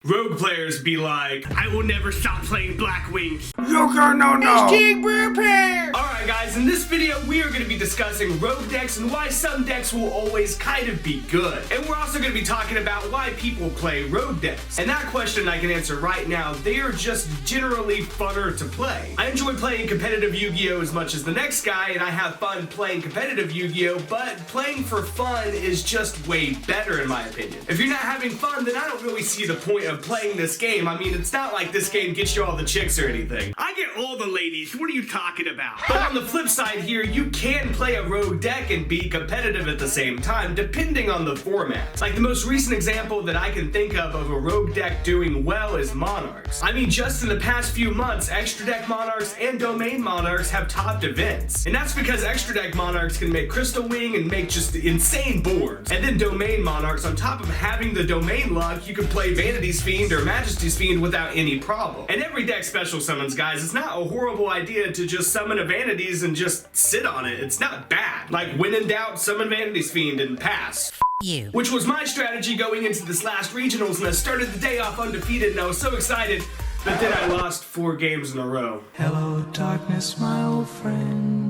Rogue players be like, I will never stop playing Black Wings. YugiNoNo. Alright guys, in this video we are going to be discussing rogue decks and why some decks will always kind of be good. And we're also going to be talking about why people play rogue decks. And that question I can answer right now. They are just generally funner to play. I enjoy playing competitive Yu-Gi-Oh! As much as the next guy, and I have fun playing competitive Yu-Gi-Oh! But playing for fun is just way better in my opinion. If you're not having fun, then I don't really see the point of playing this game. I mean, it's not like this game gets you all the chicks or anything. I get all the ladies. What are you talking about? But on the flip side here, you can play a rogue deck and be competitive at the same time, depending on the format. Like the most recent example that I can think of a rogue deck doing well is Monarchs. I mean, just in the past few months, Extra Deck Monarchs and Domain Monarchs have topped events. And that's because Extra Deck Monarchs can make Crystal Wing and make just insane boards. And then Domain Monarchs, on top of having the domain luck, you can play Vanity's Fiend or Majesty's Fiend without any problem. And every deck special summons, guys. It's not a horrible idea to just summon a Vanity's and just sit on it. It's not bad. Like, when in doubt, summon Vanity's Fiend and pass. You. Which was my strategy going into this last regionals, and I started the day off undefeated, and I was so excited, but then I lost 4 games in a row. Hello, darkness, my old friend.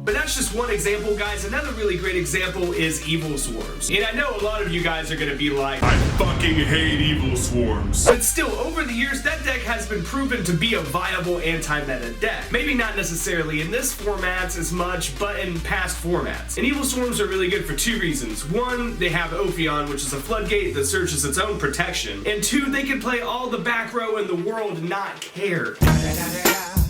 But that's just one example, guys. Another really great example is Evil Swarms. And I know a lot of you guys are gonna be like, I fucking hate Evil Swarms. But still, over the years, that deck has been proven to be a viable anti-meta deck. Maybe not necessarily in this format as much, but in past formats. And Evil Swarms are really good for 2 reasons. 1, they have Ophion, which is a floodgate that searches its own protection. And 2, they can play all the back row in the world and not care.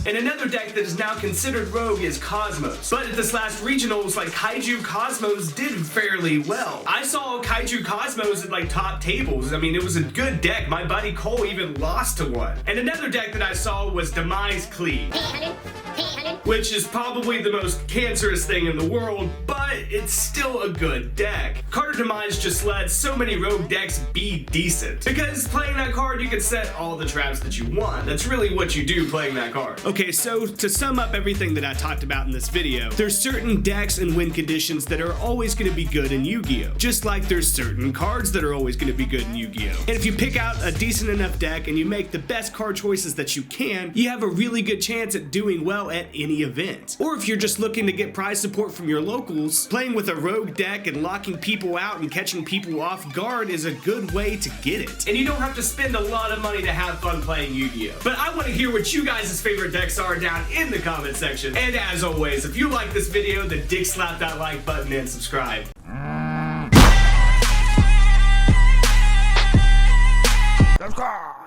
And another deck that is now considered rogue is Cosmos. But at this last regionals, like, Kaiju Cosmos did fairly well. I saw Kaiju Cosmos at like top tables. I mean, it was a good deck. My buddy Cole even lost to one. And another deck that I saw was Demise Cleave, which is probably the most cancerous thing in the world, but it's still a good deck. Carter Demise just let so many rogue decks be decent. Because playing that card, you can set all the traps that you want. That's really what you do playing that card. Okay, so to sum up everything that I talked about in this video, there's certain decks and win conditions that are always going to be good in Yu-Gi-Oh! Just like there's certain cards that are always going to be good in Yu-Gi-Oh! And if you pick out a decent enough deck and you make the best card choices that you can, you have a really good chance at doing well at any event. Or if you're just looking to get prize support from your locals, playing with a rogue deck and locking people out and catching people off guard is a good way to get it. And you don't have to spend a lot of money to have fun playing Yu-Gi-Oh! But I want to hear what you guys' favorite decks are down in the comment section. And as always, if you like this video, then dick slap that like button and subscribe. Subscribe.